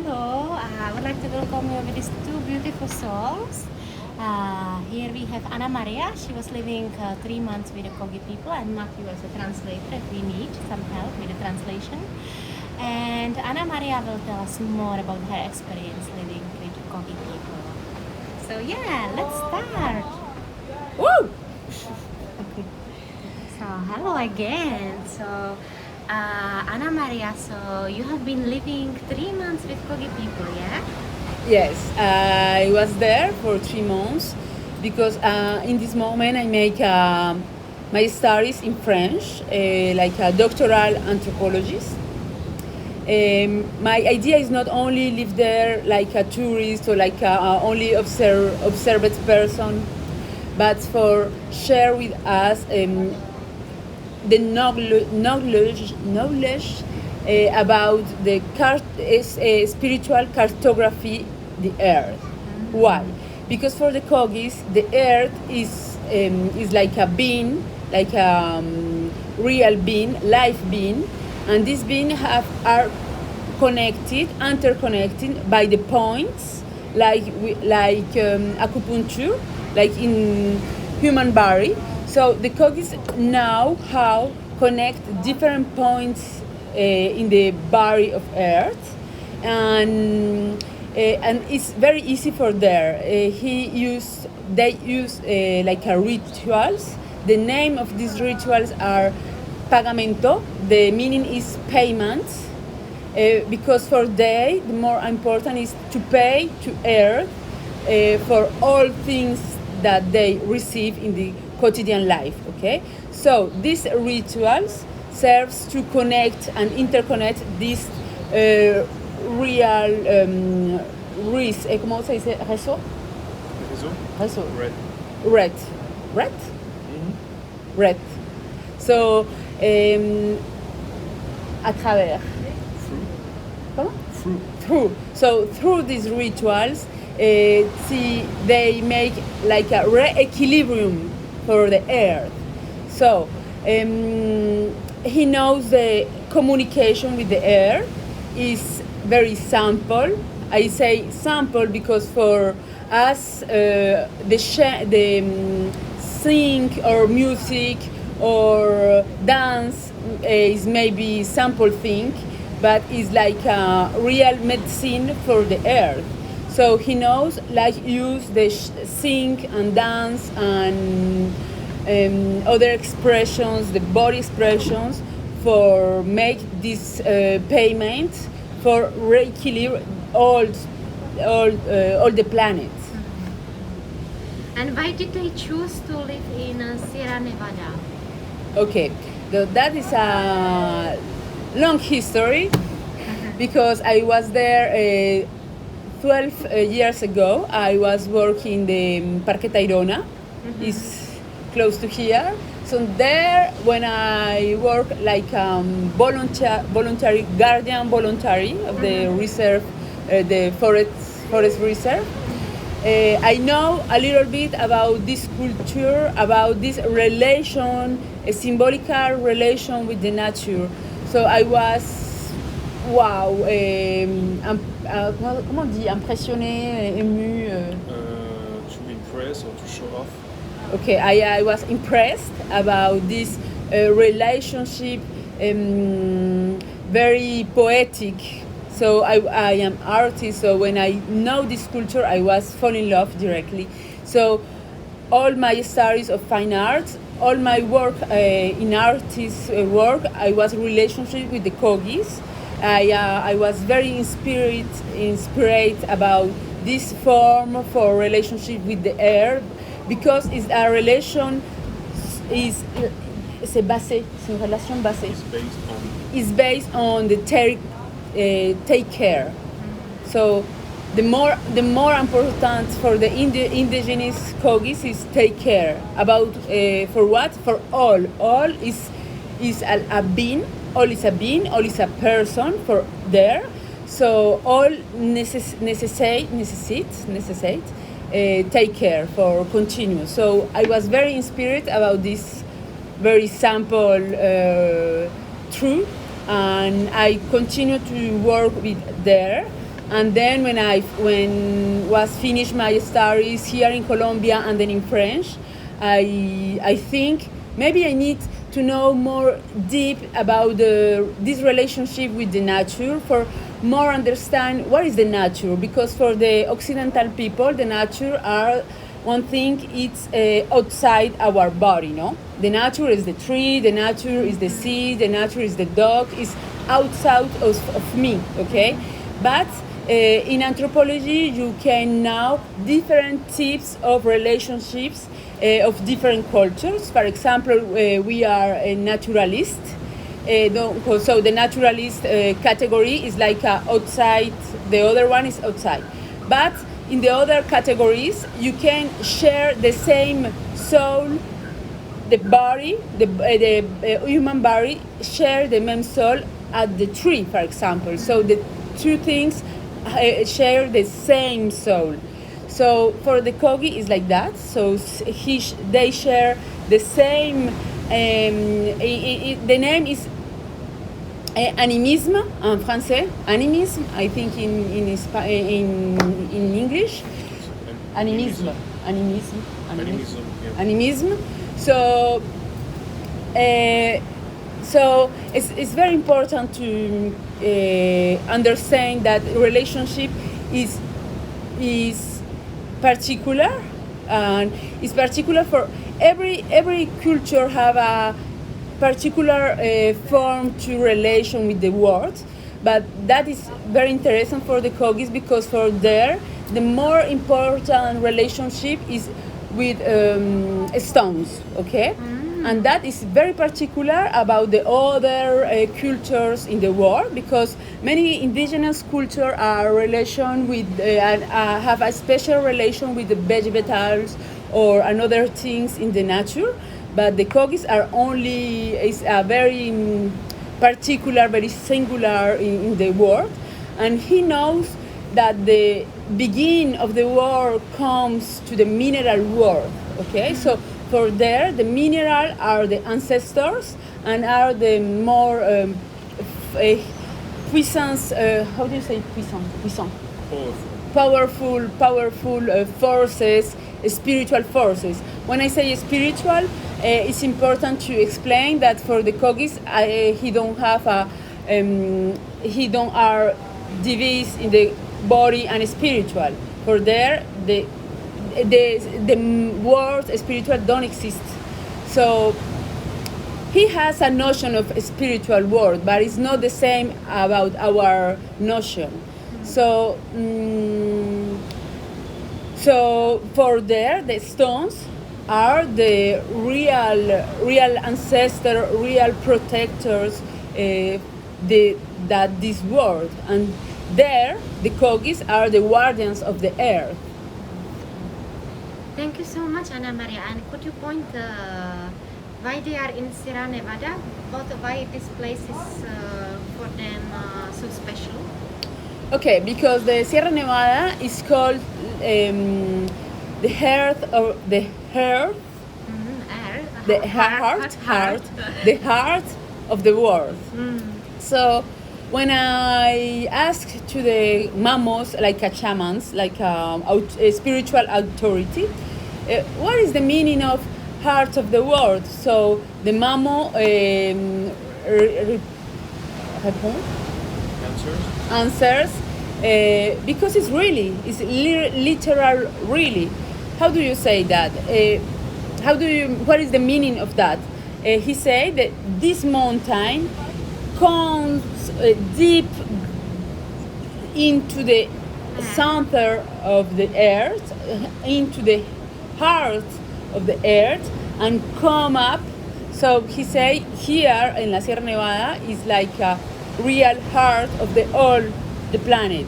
hello. I would like to welcome you with these two beautiful souls. Here we have Ana Maria. She was living 3 months with the Kogi people, and Matthew as a translator if we need some help with the translation. And Ana Maria will tell us more about her experience living with the Kogi people. So yeah, let's start. Woo! So hello again. So Ana Maria, so you have been living 3 months with Kogi people, yeah? Yes, I was there for 3 months because in this moment I make my studies in French, like a doctoral anthropologist. My idea is not only live there like a tourist or like only observed person, but for share with us the knowledge about the spiritual cartography the earth. Why? Because for the Kogis, the earth is like a being, like a real being, life being, and these beings are interconnected by the points, like acupuncture, like in human body. So the Kogis know how connect different points in the body of Earth, and it's very easy for there. They use like a rituals. The name of these rituals are pagamento. The meaning is payment. Because for they, the more important is to pay to Earth for all things that they receive in the quotidian life. Okay, so these rituals serves to connect and interconnect this real ¿cómo se dice? Réseau? Réseau. Red. Red? Red. So, à travers. Comment? Through. So through these rituals, they make like a re-equilibrium for the earth. So he knows the communication with the air is very simple. I say simple because for us the sing or music or dance is maybe simple thing, but it's like a real medicine for the earth. So he knows like use the sing and dance and other expressions, the body expressions, for make this payment for re-equilibrate all the planet. And why did they choose to live in Sierra Nevada? Okay, that is a long history because I was there 12 years ago. I was working in Parque Tayrona. It's close to here. So there, when I work like voluntary guardian voluntary of the reserve, the forest reserve, I know a little bit about this culture, about this relation, a symbolical relation with the nature. So I was, wow, comment on dit, impressionné, ému. To impress or to show off. Okay, I was impressed about this relationship, very poetic. So I am artist, so when I know this culture, I was fall in love directly. So all my studies of fine arts, all my work in artist work, I was relationship with the Kogis. I was very inspired about this form for relationship with the air, because it's a relation c'est une relation basée. It's based on the take care. So the more important for the indigenous Kogis is take care about for what? For all. All is a being. All is a being. All is a person for there. So all necessitate take care for continue. So I was very inspired about this very simple truth, and I continue to work with there. And then when was finished my studies here in Colombia and then in French, I think maybe I need to know more deep about this relationship with the nature for more understand what is the nature, because for the Occidental people the nature are one thing, it's outside our body, no? The nature is the tree, the nature is the sea, the nature is the dog, is outside of me, okay? But in anthropology you can know different types of relationships of different cultures. For example, we are a naturalist. So the naturalist category is like outside, the other one is outside. But in the other categories, you can share the same soul, the body, the human body share the same soul at the tree, for example. So the two things share the same soul. So for the Kogi is like that. So they share the same. The name is animisme en français. Animisme, I think in English. Animisme. Animisme. Animism, yeah. Animisme. So it's very important to understand that relationship is particular, and it's particular for every culture have a particular form to relation with the world. But that is very interesting for the Kogis, because for there the more important relationship is with stones, okay? And that is very particular about the other cultures in the world, because many indigenous cultures are relation with have a special relation with the vegetables or another things in the nature. But the Kogis are only is a very particular, very singular in the world, and he knows that the beginning of the world comes to the mineral world. Okay, so for there the mineral are the ancestors and are the more puissance. How do you say puissant? Puissant. Powerful forces, spiritual forces. When I say spiritual, it's important to explain that for the Kogis, he don't have he don't are divided in the body and spiritual. For there, the word spiritual don't exist. So he has a notion of a spiritual world, but it's not the same about our notion. So for there, the stones are the real ancestor, real protectors that this world, and there the Kogis are the guardians of the earth. Thank you so much, Ana Maria. And could you point why they are in Sierra Nevada? Why this place is for them so special? Okay, because the Sierra Nevada is called the heart of the heart, the heart, the heart of the world. So when I asked to the mamos, like a shamans, like a spiritual authority, what is the meaning of heart of the world? So the mamo answers because it's really, it's literal, really. How do you say that? What is the meaning of that? He said that this mountain comes deep into the center of the earth, into the heart of the earth, and come up. So he say here in La Sierra Nevada is like a real heart of the planet.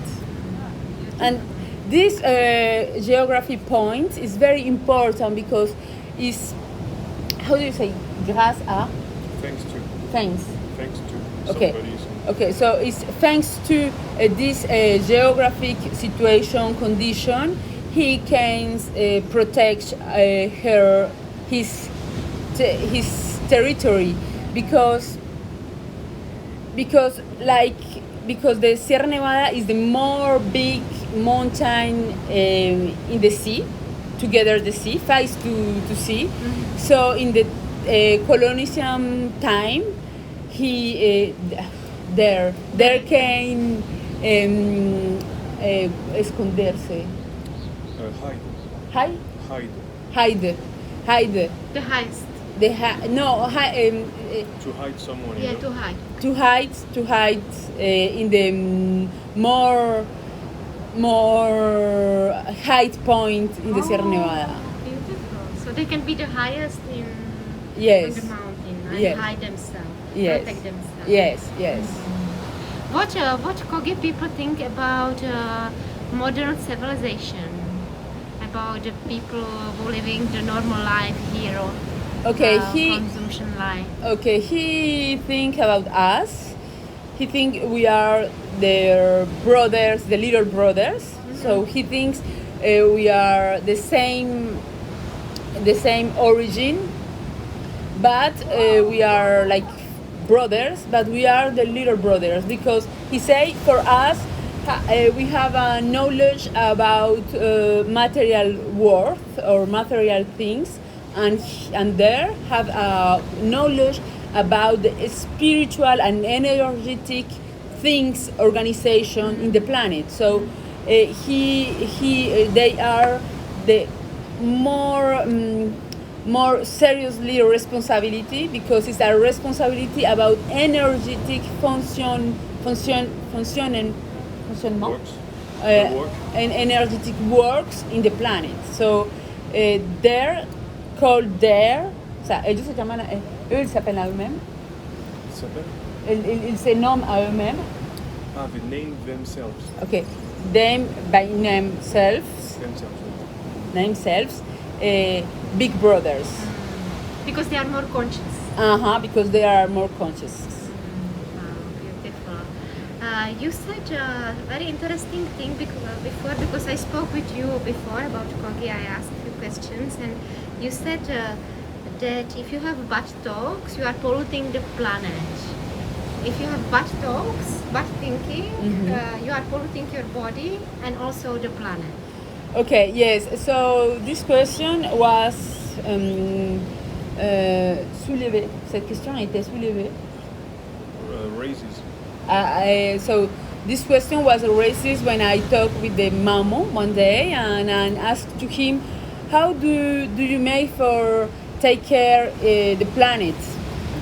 And this geography point is very important because it's, how do you say, grâce à? Thanks to. Thanks. Thanks to Okay. somebody. Okay, so it's thanks to this geographic situation, condition, he can protect his territory, because like because the Sierra Nevada is the more big mountain in the sea, together the sea, face to sea. So in the colonialism time, he there came esconderse, Hide. hide Hide. hide The highest. no To hide someone. Yeah, You know? to hide. to hide in the more height point in the Sierra Nevada. Beautiful. So they can be the highest in Yes. on the mountain and Yes. hide themselves, Yes. protect themselves. Yes. What Kogi people think about modern civilization? About the people who living the normal life here, or Okay, he consumption life. think about us. He think we are their brothers, the little brothers. So he thinks we are the same origin, but we are like brothers, but we are the little brothers because he say for us we have a knowledge about material worth or material things, and there have a knowledge about the spiritual and energetic things organization in the planet. So they are the more seriously responsibility because it's a responsibility about energetic fonctionnement Works. The work. and energetic works in the planet. So they're called there. O sea, ellos se llaman, eux ils s'appellent à eux-mêmes. Ça s'appelle? Ils se nomment à eux-mêmes. Ah, they name themselves. Okay, them by themselves, big brothers. Because they are more conscious. Because they are more conscious. Wow, beautiful. You said a very interesting thing because I spoke with you before about Kogi. I asked a few questions, and you said that if you have bad talks, you are polluting the planet. If you have bad talks, bad thinking, you are polluting your body and also the planet. Okay, yes. So this question was soulevée. Cette question a été soulevée. Raises. So this question was raised when I talked with the Mamo one day and asked to him, how do you make for take care the planet?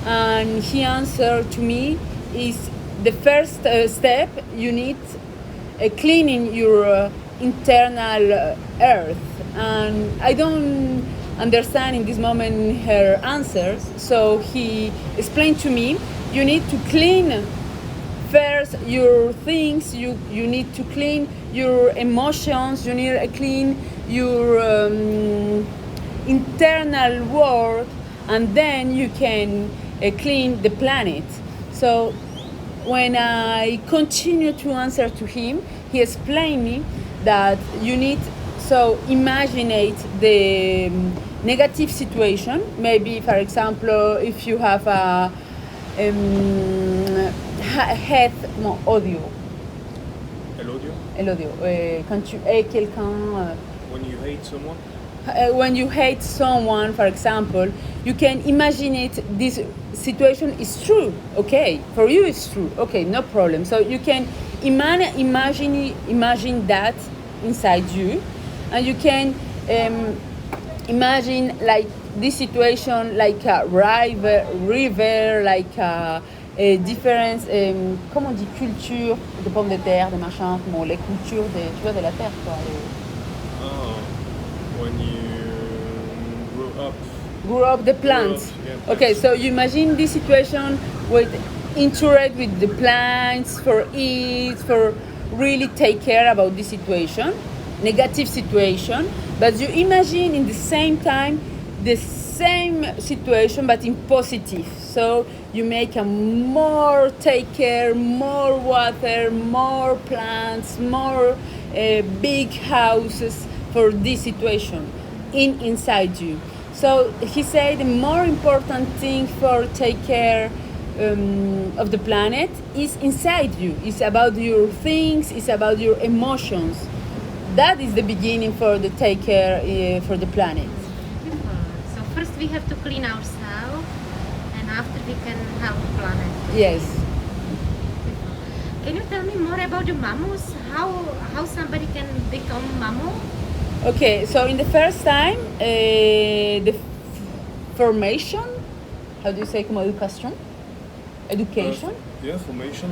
And he answered to me, is the first step you need cleaning your internal earth. And I don't understand in this moment her answers, so he explained to me, you need to clean first your things, you need to clean your emotions, you need to clean your internal world, and then you can clean the planet. So when I continue to answer to him, he explained me that you need, so imaginate the negative situation. Maybe, for example, if you have a hate, non, odio. El odio? Quand tu hais quelqu'un. When you hate someone? When you hate someone, for example, you can imagine it. This situation is true. Okay, for you it's true. Okay, no problem. So you can imagine that inside you, and you can imagine like this situation like a river, like a difference. Comment on dit culture de pommes de terre, de machin, bon, les cultures tu vois, de la terre, quoi. When you grew up the plants. Yeah, Okay, so you imagine this situation with interact with the plants for it, for really take care about this situation, negative situation, but you imagine in the same time the same situation but in positive. So you make a more take care, more water, more plants, more big houses for this situation inside you. So he said the more important thing for take care of the planet is inside you. It's about your things. It's about your emotions. That is the beginning for the take care for the planet. So first we have to clean ourselves, and after we can help the planet. Yes. Can you tell me more about the mammals? How somebody can become mammal? Okay, so in the first time, the formation, how do you say, como education? Education? Yeah, formation.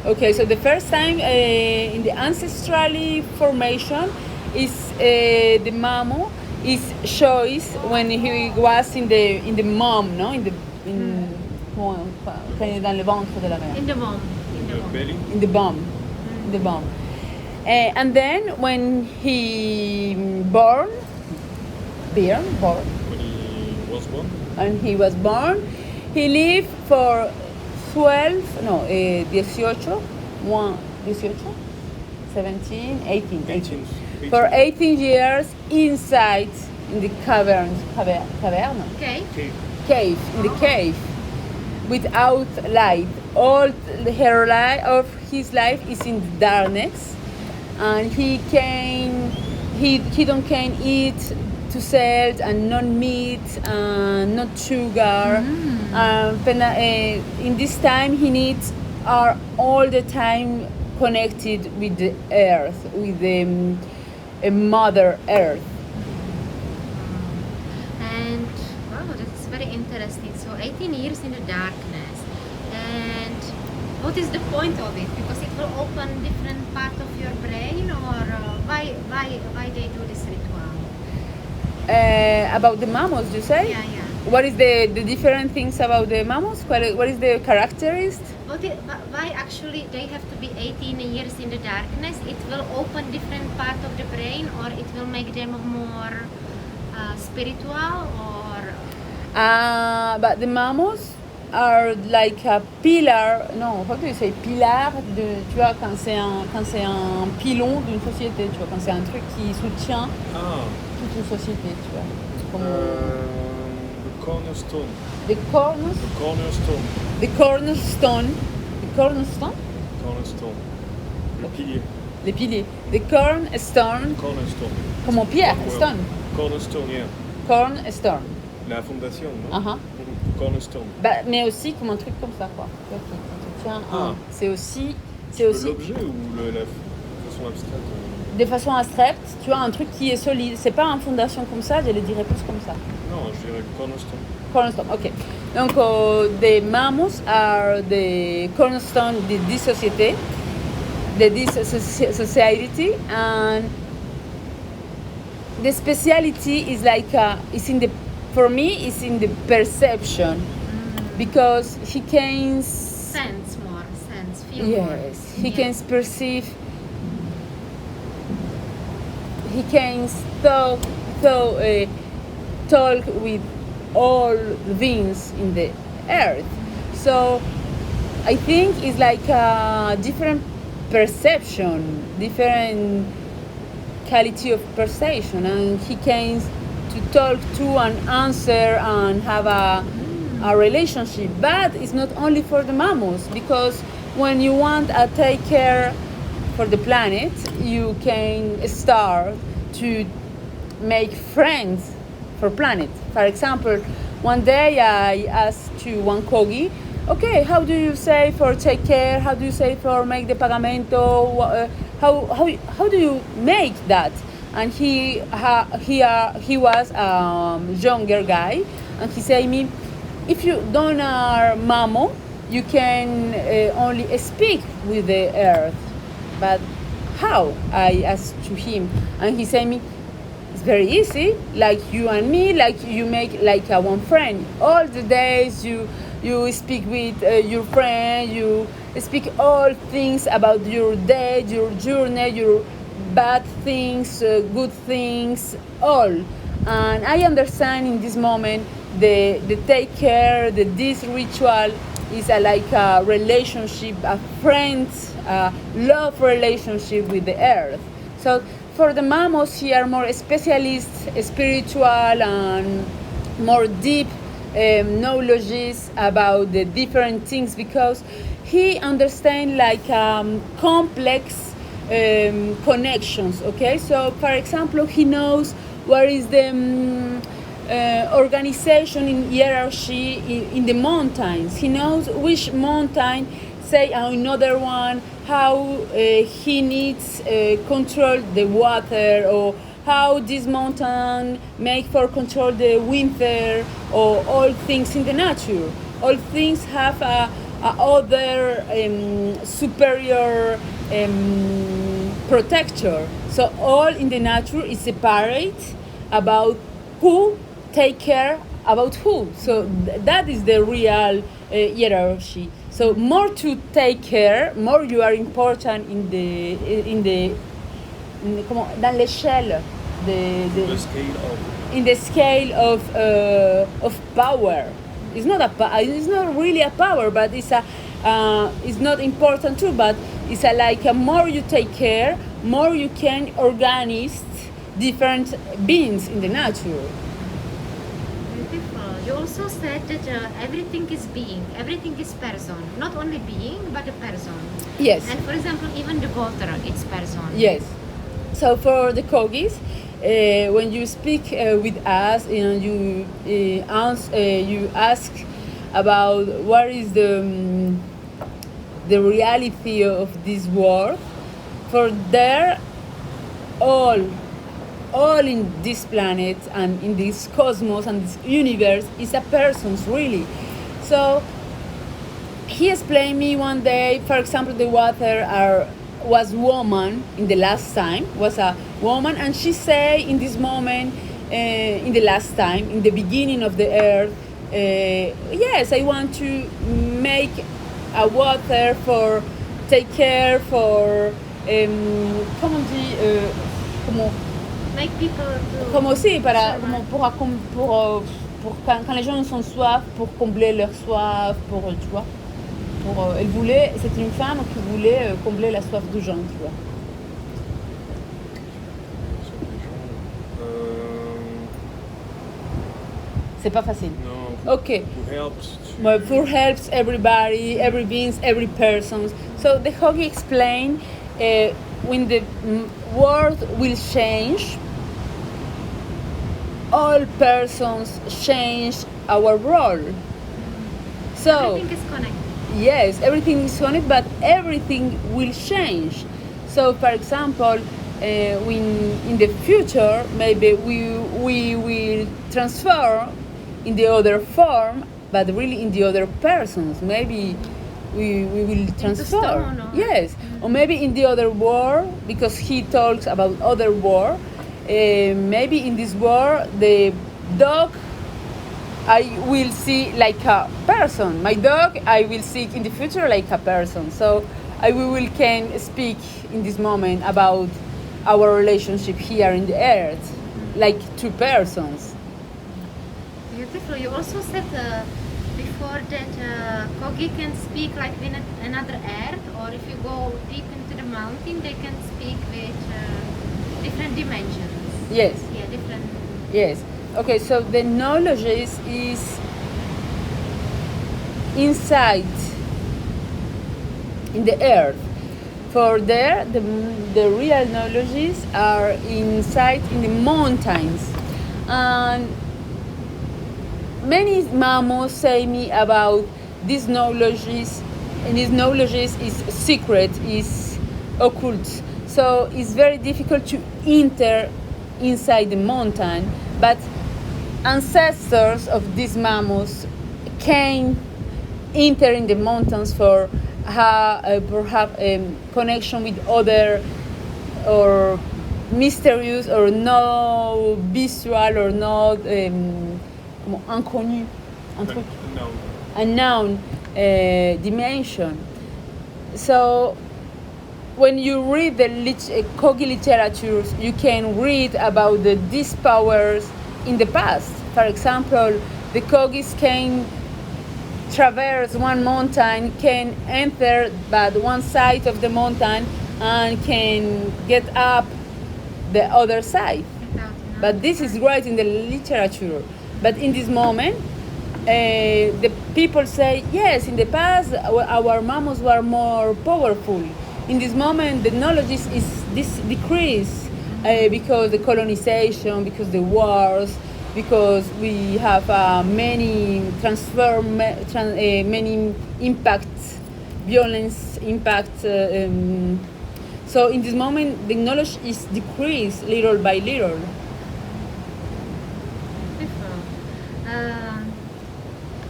Okay, so the first time in the ancestrally formation is the mammal is choice when he was in the mom, no, dans le ventre de la mère. In the mom. In the The mom. belly. In the bum, in the bum. And then when he born, When he was born. and he was born, he lived for 18, 18. 18. For 18 years inside in the cavern, Okay. Okay. cave, in the cave, without light. All her life of his life is in darkness, and he don't can eat to salt and not meat and not sugar. In this time he needs are all the time connected with the earth, with the mother earth. And wow, that's very interesting. So 18 years in the darkness. And what is the point of it? Because it will open different part of your brain, or why they do this ritual? About the mammals, you say? Yeah. What is the different things about the mammals? What is the characteristic? Why actually they have to be 18 years in the darkness? It will open different part of the brain, or it will make them more spiritual, or But the mammals are like a pillar. No, how do you say pillar tu vois quand c'est un pilon d'une société, tu vois quand c'est un truc qui soutient Ah. toute une société, tu vois. Comme The cornerstone. the corners, The cornerstone. the cornerstone, the cornerstone, Cornerstone. Le pilier. les piliers, the cornerstone, Cornerstone. comme en pierre, Well, stone, Cornerstone, yeah. cornerstone. La fondation, non? Uh-huh. Cornerstone. Bah, mais aussi comme un truc comme ça, quoi. Tu vois, qui tient Ah. C'est aussi L'objet ou la façon abstraite? de façon abstraite, tu as un truc qui est solide. C'est pas une fondation comme ça, je le dirais plus comme ça. Non, je dirais cornerstone. Cornerstone, ok. Donc, the mammals are the cornerstone de this society, society, and the speciality is like is in the, for me, is in the perception, because he can sense more, feel more. yes, he Yeah. can perceive. He can talk with all things in the earth. So I think it's like a different perception, different quality of perception, and he can to talk to and answer and have a relationship. But it's not only for the mammals, because when you want to take care for the planet, you can start to make friends for planet. For example, one day I asked to one Kogi, okay, how do you say for take care? How do you say for make the pagamento? How do you make that? And he was a younger guy, and he said me, if you don't are mammo, you can only speak with the earth. But how? I asked to him, and he said me, it's very easy, like you and me, like you make like a one friend. All the days you speak with your friend, you speak all things about your day, your journey, your bad things, good things, all. And I understand in this moment the take care, this ritual is like a relationship, a friends, love relationship with the earth. So for the mammals here, more specialist, spiritual, and more deep knowledges about the different things because he understands like complex connections. Okay, so for example, he knows where is the organization in hierarchy in the mountains. He knows which mountain say another one, how he needs control the water, or how this mountain make for control the winter, or all things in the nature. All things have a other superior protector. So all in the nature is separate about who take care about who. So that is the real hierarchy. So more to take care, more you are important dans l'échelle The scale of. in the scale of power. It's not really a power, but it's not important too. But it's like more you take care, more you can organize different beings in the nature. Beautiful. You also said that everything is being, everything is person. Not only being, but a person. Yes. And for example, even the water, it's person. Yes. So for the Kogis, when you speak with us and you ask about what is the reality of this world, for there all in this planet and in this cosmos and this universe is a person's really. So he explained me one day, for example, the water was woman in the last time, was a woman, and she say in this moment, in the last time, in the beginning of the earth, yes, I want to make a water for take care for comment on dit comment Make people to comme aussi para survive. como pour quand les gens sont soif pour combler leur soif pour tu vois pour elle voulait c'était une femme qui voulait combler la soif des gens tu vois. C'est pas facile. No. Okay. Who helps? Well, food helps everybody, every beings, every person. So the Kogi explained when the world will change, all persons change our role. So Everything is connected. yes, everything is connected, but everything will change. So, for example, when in the future maybe we will transfer in the other form, but really in the other persons. Maybe we will transfer. stone, or- Yes, or maybe in the other world, because he talks about other world. Maybe in this world the dog I will see like a person. My dog I will see in the future like a person. So I will can speak in this moment about our relationship here in the earth, like two persons. Beautiful. You also said before that Kogi can speak like in another earth, or if you go deep into the mountain, they can speak with different dimensions. Yes. Yeah, different. Yes. Okay, so the knowledge is inside in the earth. For there, the real knowledges are inside in the mountains. And many mammals say me about these knowledges, and these knowledges is secret, is occult. So it's very difficult to enter inside the mountain, but ancestors of these mammals can enter in the mountains for perhaps connection with other or mysterious or no visual or not inconnu, un truc, No. unknown dimension. So when you read the Kogi literatures, you can read about these powers in the past. For example, the Kogis can traverse one mountain, can enter but one side of the mountain and can get up the other side. Without But this is right in the literature. But in this moment, the people say, yes, in the past our mammals were more powerful. In this moment, the knowledge is this decrease because the colonization, because the wars, because we have many many impacts, violence impacts. So in this moment, the knowledge is decreased little by little. Beautiful.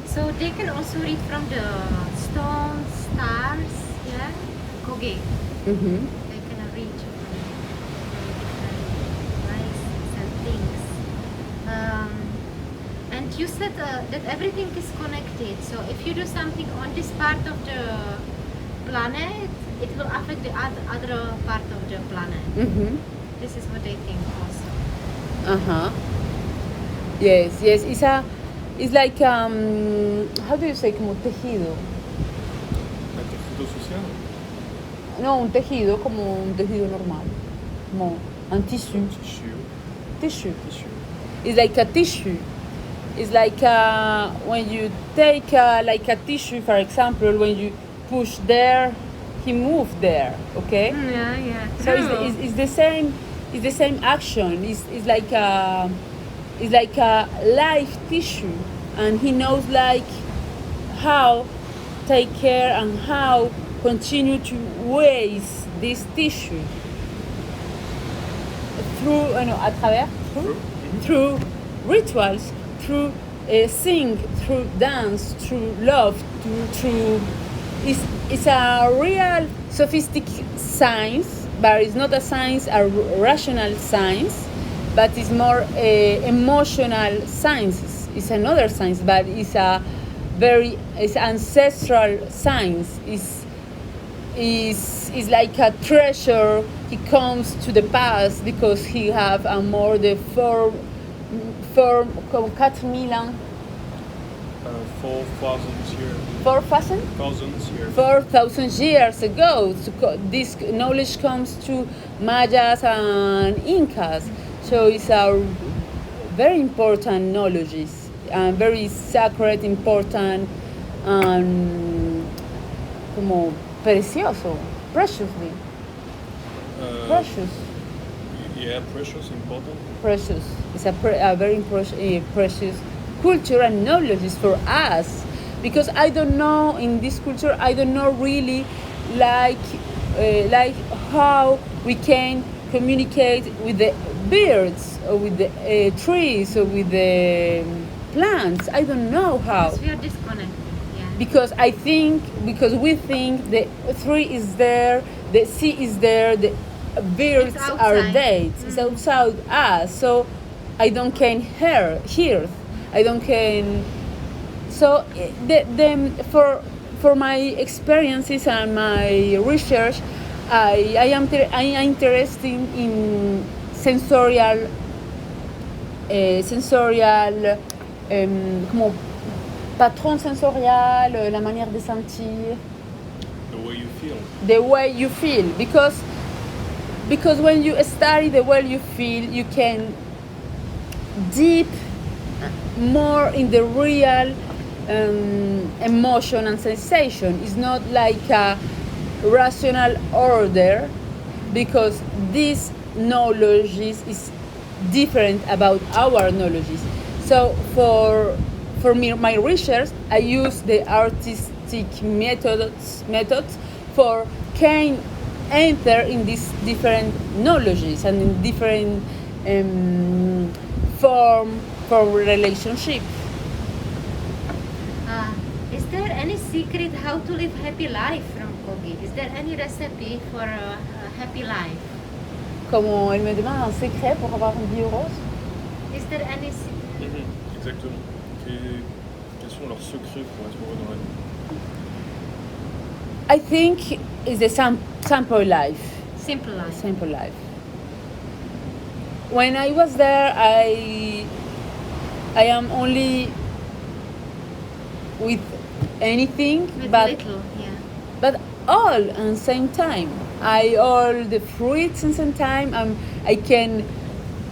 So they can also read from the stones, stars, yeah? Kogi. Mm-hmm. They can read from different places and things. And you said that everything is connected. So if you do something on this part of the planet, it will affect the other part of the planet. Mm-hmm. This is what they think also. Uh-huh. Yes, yes. It's like how do you say como tejido? Un tejido social. No, un tejido como un tejido normal. Como un tissu. Tissue. Tissue. Tissue. It's like a tissue. It's like when you take like a tissue, for example, when you push there, he moved there. Okay. Yeah, yeah. So it's the same. It's the same action. It's like a live tissue, and he knows like how take care and how continue to waste this tissue through à travers through rituals, through sing, through dance, through love, through it's a real sophisticated science, but it's not a science, a rational science, but it's more emotional science. It's another science, but it's ancestral science. Is like a treasure. He comes to the past because he have a more the form 4,000 ans. 4,000 years. 4,000? 1,000 years. 4,000 years ago. So this knowledge comes to Mayas and Incas. So it's a very important knowledge, and very sacred, important, and como precioso, preciously, precious. Yeah, precious, important. Precious. It's a very precious culture and knowledge for us, because I don't know in this culture. I don't know really like how we can communicate with the birds or with the trees or with the plants. I don't know how. Because we are disconnected. Yeah. Because we think the tree is there, the sea is there, the birds are there. It's outside us. So I don't can hear. I don't can. So for my experiences and my research, I am interested in sensorial como patron sensorial, la manière de sentir. The way you feel. The way you feel, because when you study the way you feel, you can deep more in the real emotion and sensation. It's not like a rational order, because this knowledge is different about our knowledge. So for me, my research, I use the artistic methods for can enter in these different knowledges and in different form for relationship. Is there any secret how to live happy life from Kogi? Is there any recipe for a happy life? Comment elle me demande un secret pour avoir une vie heureuse? Is there any Exactement. Quels sont leurs secrets pour être heureux dans la vie? I think it's a simple life. simple life? Simple life. When I was there, I am only with anything, With but little, yeah. but all at the same time. I all the fruits at the same time. I can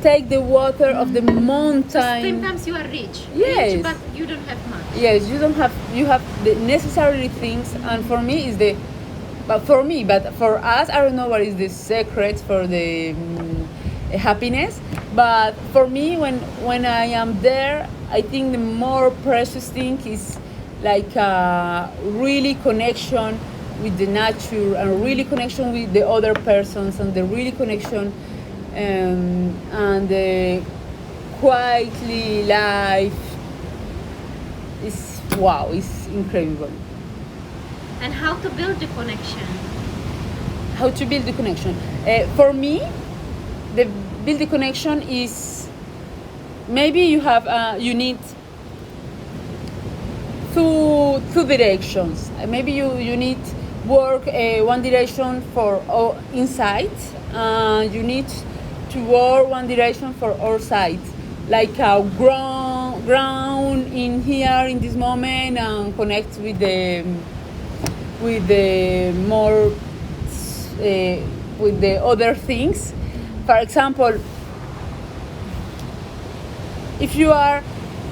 take the water of the mountain. Sometimes you are rich, Yes. but you don't have much. Yes, you have the necessary things, and for me is the, but for us, I don't know what is the secret for the happiness. But for me, when I am there, I think the more precious thing is like really connection with the nature, and really connection with the other persons, and the really connection and the quietly life is wow, it's incredible. And how to build the connection? How to build the connection? For me, the build the connection is maybe you need two directions. Maybe you need work one direction for inside, you need to work one direction for outside, like ground in here in this moment, and connect with the more with the other things. For example, if you are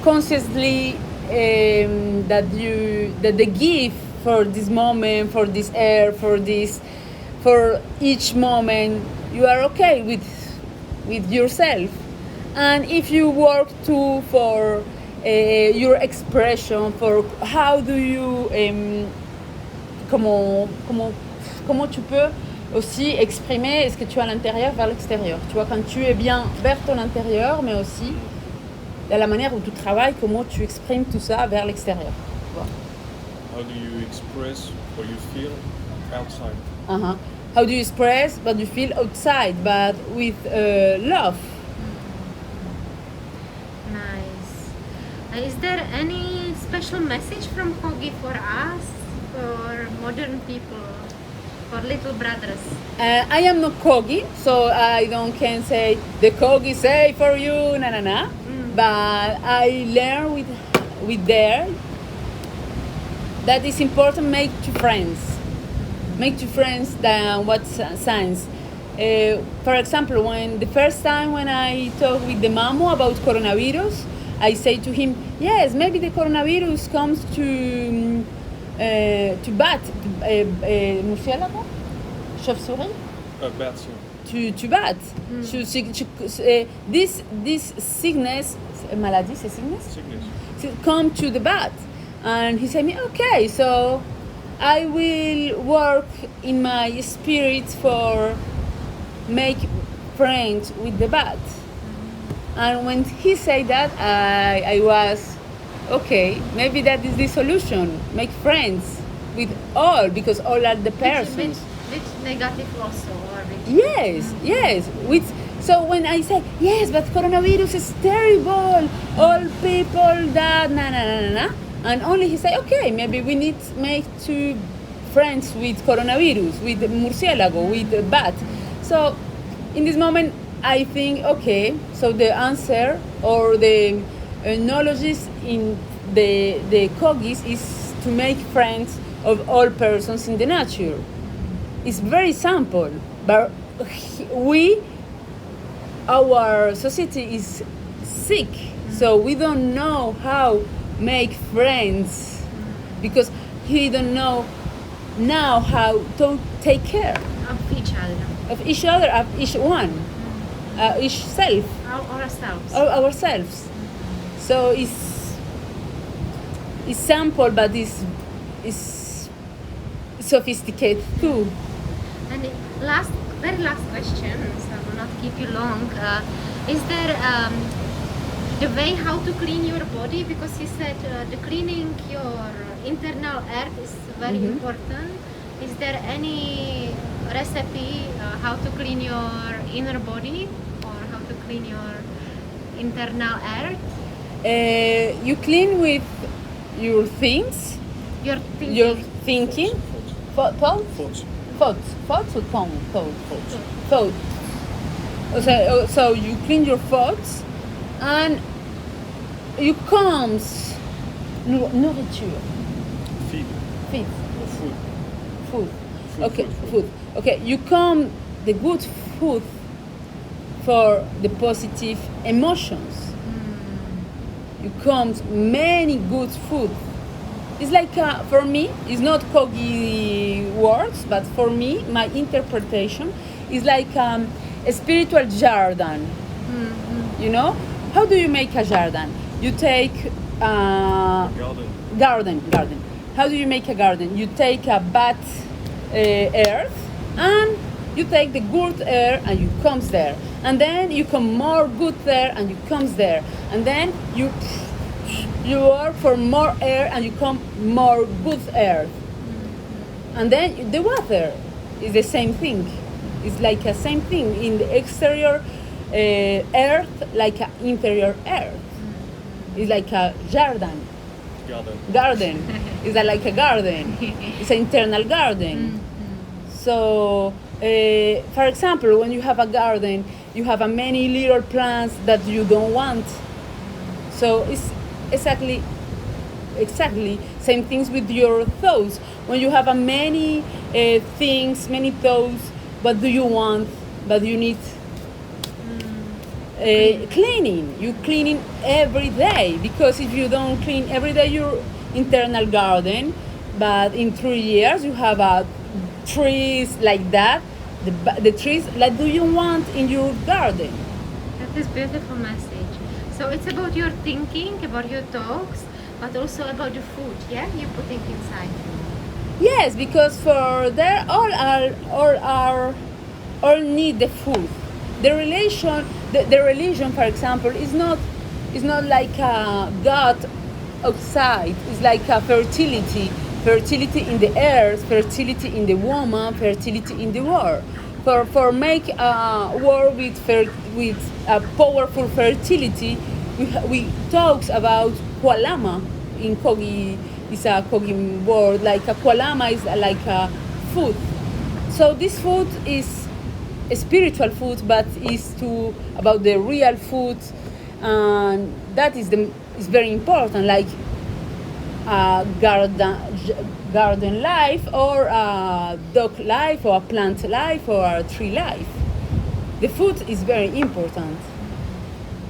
consciously that the gift for this moment, for this air, for each moment, you are okay with yourself. And if you work too for your expression, for how do you comment tu peux aussi exprimer ce que tu as à l'intérieur vers l'extérieur. Tu vois, quand tu es bien vers ton intérieur, mais aussi de la manière où tu travailles, comment tu exprimes tout ça vers l'extérieur. Tu vois. How do you express what you feel outside? Uh-huh. How do you express what you feel outside, but with love? Nice. Is there any special message from Kogi for us, for modern people, for little brothers? I am not Kogi, so I don't can say the Kogi say for you, na. But I learn with there that it's important make two friends than what science. For example, when the first time when I talked with the Mamu about coronavirus, I say to him, yes, maybe the coronavirus comes to bat, murciélago, chauve-souris, Bats, to bat. This sickness, maladie, c'est sickness, come to the bat. And he said me, okay, so I will work in my spirit for make friends with the bat. And when he said that, I was, okay, maybe that is the solution. Make friends with all, because all are the persons. Which negative also, or which... Yes. So when I say, yes, but coronavirus is terrible, all people that, na. And only he say, okay, maybe we need to make two friends with coronavirus, with murciélago, with bat. So in this moment, I think, okay, so the answer or the knowledge in the Kogis is to make friends of all persons in the nature. It's very simple, but our society is sick, so we don't know how make friends, because he don't know now how to take care of each other, of each one, each self, ourselves. So it's simple, but it's sophisticated too. And very last question, so I will not keep you long. Is there the way how to clean your body? Because you said the cleaning your internal earth is very important. Is there any recipe how to clean your inner body, or how to clean your internal earth? You clean with your things, Your thinking. Thoughts or thoughts. So you clean your thoughts, and you comes nourriture. Feed. Or Food. Okay, food. Okay, you come the good food for the positive emotions. You come many good food. It's like for me, it's not Kogi words, but for me, my interpretation is like a spiritual garden. You know, how do you make a garden? You take garden. How do you make a garden? You take a bad earth and you take the good air and you comes there, and then you come more good there and you comes there, and then you work for more air and you come more good air, and then the water is the same thing. It's like a same thing in the exterior earth, like an interior earth. It's like a garden. It's like a garden. It's an internal garden. So, for example, when you have a garden, you have a many little plants that you don't want. So it's exactly same things with your thoughts. When you have a many things, many thoughts, what do you want? But you need cleaning. You cleaning every day, because if you don't clean every day your internal garden, but in 3 years you have trees like that. The trees like do you want in your garden? That is beautiful message. So it's about your thinking, about your talks, but also about the food. Yeah, you putting inside. Yes, because for there all need the food. The religion, for example, is not like a God outside. It's like a fertility in the earth, fertility in the woman, fertility in the world. For make a world with a powerful fertility, we talks about kualama in Kogi. It's a Kogi word. Like a kualama is like a food. So this food is a spiritual food, but is about the real food, and that is very important. Like a garden life, or a dog life, or a plant life, or a tree life. The food is very important,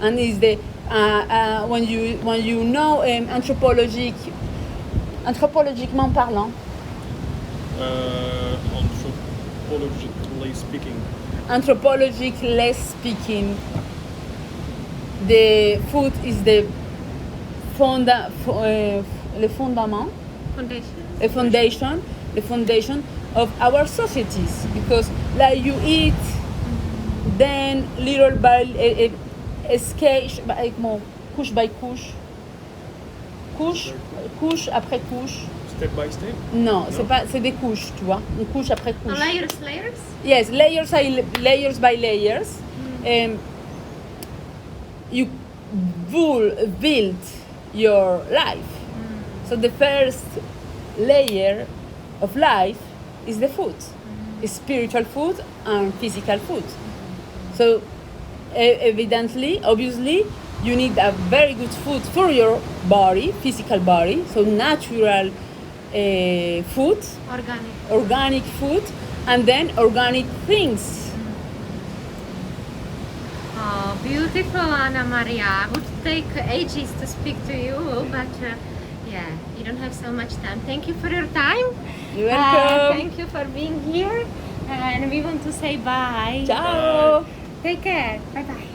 and is the when you know anthropologiquement parlant. Anthropologically speaking, the food is the foundation of our societies, because like you eat, then little by couche by couche après couche. Step by step? Non, c'est des couches, tu vois, une couche après couche. Layers? Yes, layers by layers. You build your life. So the first layer of life is the food. It's spiritual food and physical food. So obviously, you need a very good food for your body, physical body. So natural food, organic food, and then organic things. Oh, beautiful, Anna Maria. I would take ages to speak to you, but yeah, you don't have so much time. Thank you for your time. You're welcome. Thank you for being here, and we want to say bye. Ciao. Take care. Bye bye.